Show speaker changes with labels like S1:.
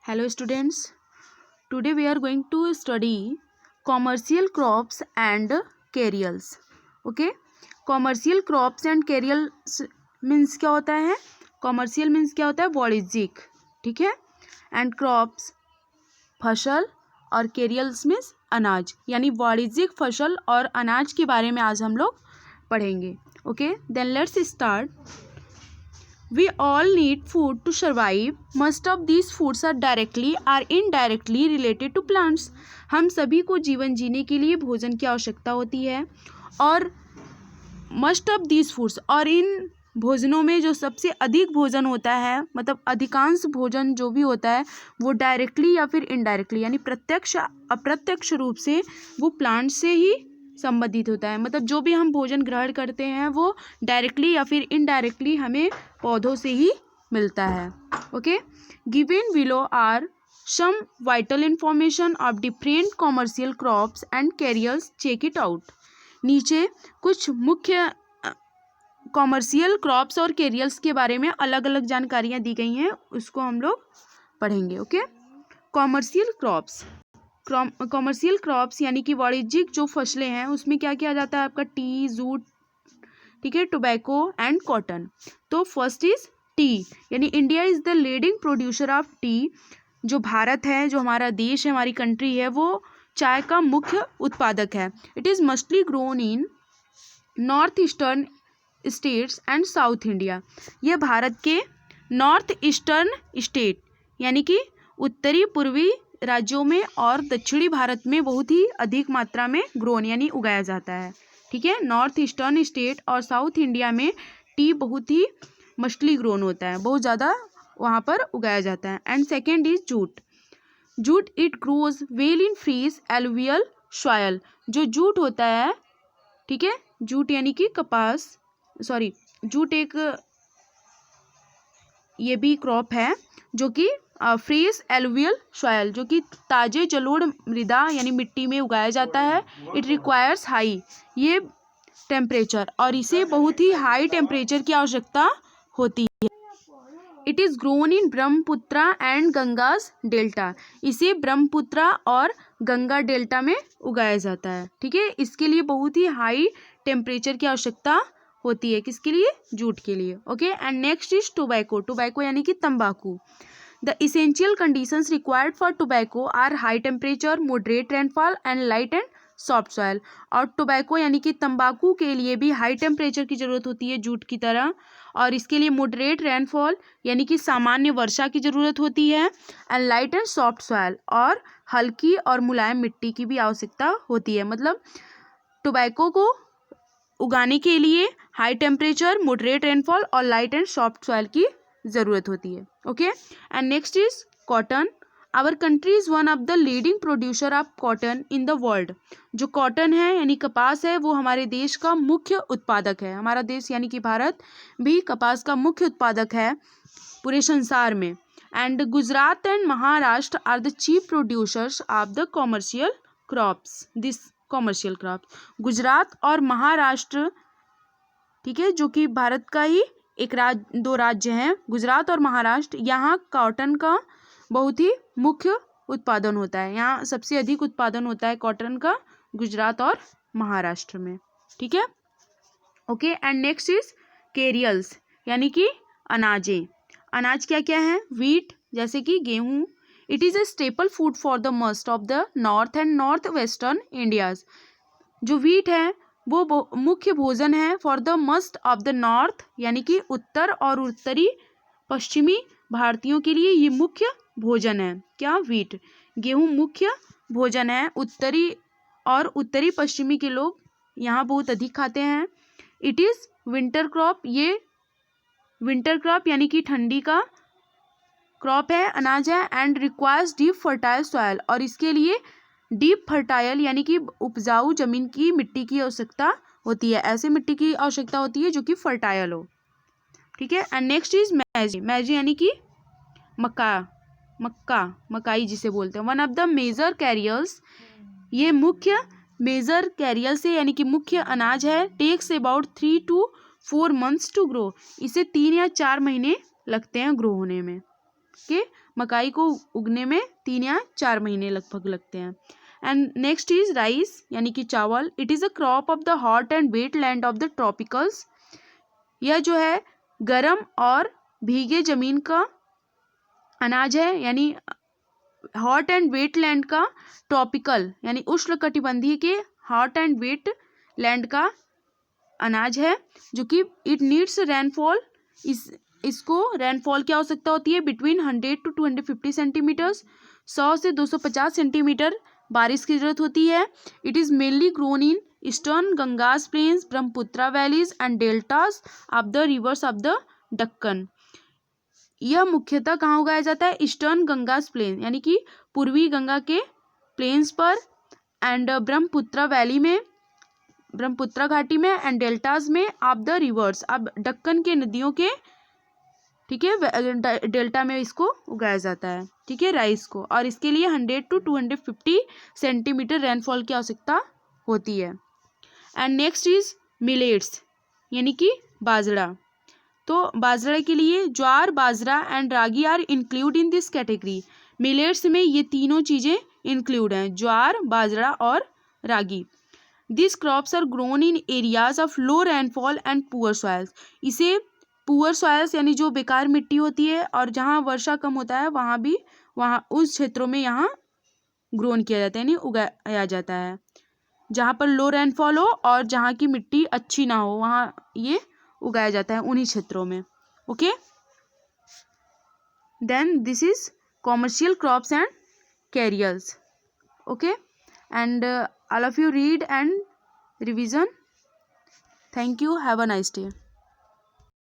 S1: Hello students, today we are going to study commercial crops and cereals. Okay, commercial crops and cereals means क्या होता है? Commercial means क्या होता है? वाणिज्यिक, ठीक है, and crops फसल और cereals means अनाज, यानी वाणिज्यिक फसल और अनाज के बारे में आज हम लोग पढ़ेंगे. Okay, then let's start. We all need food to survive. Most of these foods are directly or indirectly related to plants. हम सभी को जीवन जीने के लिए भोजन की आवश्यकता होती है और most of these foods, और इन भोजनों में जो सबसे अधिक भोजन होता है, मतलब अधिकांश भोजन जो भी होता है वो डायरेक्टली या फिर इनडायरेक्टली यानी प्रत्यक्ष अप्रत्यक्ष रूप से वो प्लांट से ही संबंधित होता है. मतलब जो भी हम भोजन ग्रहण करते हैं वो डायरेक्टली या फिर इनडायरेक्टली हमें पौधों से ही मिलता है. Okay, given below are some vital information of different commercial crops and carriers. Check it out. नीचे कुछ मुख्य कॉमर्शियल क्रॉप्स और कैरियर्स के बारे में अलग अलग जानकारियाँ दी गई हैं, उसको हम लोग पढ़ेंगे. Okay, commercial crops. Commercial crops यानी कि वाणिज्यिक जो फसलें हैं उसमें क्या किया जाता है? आपका टी, जूट, ठीक है, टोबैको एंड कॉटन. तो फर्स्ट इज टी, यानी India is the leading producer of T. जो भारत है, जो हमारा देश है, हमारी कंट्री है, वो चाय का मुख्य उत्पादक है. It is mostly grown in north eastern states and south India. ये भारत के नॉर्थ ईस्टर्न स्टेट यानी कि उत्तरी पूर्वी राज्यों में और दक्षिणी भारत में बहुत ही अधिक मात्रा में ग्रोन यानी उगाया जाता है. ठीक है, नॉर्थ ईस्टर्न स्टेट और साउथ इंडिया में टी बहुत ही मस्टली ग्रोन होता है, बहुत ज़्यादा वहाँ पर उगाया जाता है. And second is jute. Jute it grows well in freeze alluvial soil. जो जूट होता है, ठीक है, जूट यानी कि कपास, सॉरी, जूट एक ये भी क्रॉप है जो कि फ्रीज एलुवियल सॉयल, जो कि ताजे जलोढ़ मृदा यानी मिट्टी में उगाया जाता है. इट रिक्वायर्स हाई, ये टेम्परेचर, और इसे बहुत ही हाई टेम्परेचर की आवश्यकता होती है. It is grown in Brahmaputra and Ganga's delta. इसे ब्रह्मपुत्रा और गंगा डेल्टा में उगाया जाता है. ठीक है, इसके लिए बहुत ही हाई टेम्परेचर की आवश्यकता होती है. किसके लिए? जूट के लिए. Okay, and next is tobacco. Tobacco यानी कि तंबाकू. The essential conditions required for tobacco are high temperature, moderate rainfall and light and soft soil. और टोबैको यानी कि तंबाकू के लिए भी हाई टेम्परेचर की ज़रूरत होती है जूट की तरह, और इसके लिए मॉडरेट रेनफॉल यानी कि सामान्य वर्षा की ज़रूरत होती है. And light and soft soil, और हल्की और मुलायम मिट्टी की भी आवश्यकता होती है. मतलब टोबैको को उगाने के लिए हाई टेम्परेचर, मॉडरेट रेनफॉल और लाइट एंड सॉफ्ट सॉयल की ज़रूरत होती है. Okay, and next is cotton. Our country is one of the leading producer of cotton in the world. जो कॉटन है यानी कपास है वो हमारे देश का मुख्य उत्पादक है. हमारा देश यानी कि भारत भी कपास का मुख्य उत्पादक है पूरे संसार में. And Gujarat and Maharashtra are the chief producers of the commercial crops. This commercial crops, Gujarat और महाराष्ट्र, ठीक है, जो कि भारत का ही एक दो राज्य हैं, गुजरात और महाराष्ट्र. यहाँ कॉटन का बहुत ही मुख्य उत्पादन होता है. यहाँ सबसे अधिक उत्पादन होता है कॉटन का गुजरात और महाराष्ट्र में. ठीक है, ओके. एंड नेक्स्ट इज केरियल्स यानी कि अनाजें. अनाज क्या क्या है? वीट जैसे कि गेहूँ. It is a staple food for the most of the north and north western India's. जो वीट है वो मुख्य भोजन है for the must of the north यानी कि उत्तर और उत्तरी पश्चिमी भारतीयों के लिए ये मुख्य भोजन है. क्या? वीट. गेहूँ मुख्य भोजन है. उत्तरी और उत्तरी पश्चिमी के लोग यहाँ बहुत अधिक खाते हैं. It is winter crop. ये विंटर क्रॉप यानी कि ठंडी का क्रॉप है, अनाज है. And requires deep fertile soil, और इसके लिए डीप फर्टाइल यानी कि उपजाऊ जमीन की मिट्टी की आवश्यकता होती है. ऐसे मिट्टी की आवश्यकता होती है जो कि फर्टाइल हो. ठीक है, and next is maize. Maize यानी कि मकाई जिसे बोलते हैं. One of the major carriers, ये मुख्य मेजर कैरियर से यानी कि मुख्य अनाज है. Takes about 3 to 4 months to grow. इसे 3 या 4 महीने लगते हैं ग्रो होने में. ओके, मकाई को उगने में 3 या 4 महीने लगभग लगते हैं। एंड नेक्स्ट इज राइस यानी कि चावल। It is a crop of the hot and wet land of the tropicals. यह जो है गर्म और भीगे जमीन का अनाज है, यानी हॉट एंड वेट लैंड का ट्रॉपिकल यानी उष्णकटिबंधीय के हॉट एंड वेट लैंड का अनाज है, जो कि इट नीड्स रेनफॉल। इसको रेनफॉल की आवश्यकता होती है बिटवीन 100 to 250 सेंटीमीटर्स, 100 से 250 सेंटीमीटर बारिश की जरूरत होती है। It is mainly grown in eastern Ganga's plains, Brahmaputra valleys and deltas of the rivers of the Deccan. यह मुख्यतः कहाँ उगाया जाता है? ईस्टर्न गंगास प्लेन यानी कि पूर्वी गंगा के प्लेन्स पर, एंड ब्रह्मपुत्रा वैली में, ब्रह्मपुत्रा घाटी में, एंड डेल्टास में ऑफ द रिवर्स, अब दक्कन के नदियों के, ठीक है, डेल्टा में इसको उगाया जाता है, ठीक है, राइस को। और इसके लिए 100 to 250 सेंटीमीटर रेनफॉल की आवश्यकता होती है। एंड नेक्स्ट इज मिलेट्स यानी कि बाजरा। तो बाजरा के लिए jowar, bajra and ragi are include in this category. Millets में ये तीनों चीज़ें इंक्लूड हैं, ज्वार, बाजरा और रागी। This crops are grown in areas of low rainfall and poor soils. इसे पुअर सॉइल्स यानी जो बेकार मिट्टी होती है और जहाँ वर्षा कम होता है वहाँ उस क्षेत्रों में यहाँ ग्रोन किया जाता है यानी उगाया जाता है। जहाँ पर लो रेनफॉल हो और जहाँ की मिट्टी अच्छी ना हो वहाँ ये उगाया जाता है, उन्हीं क्षेत्रों में। Okay, then this is commercial crops and carriers. Okay, and all of you read and revision. Thank you, have a nice day.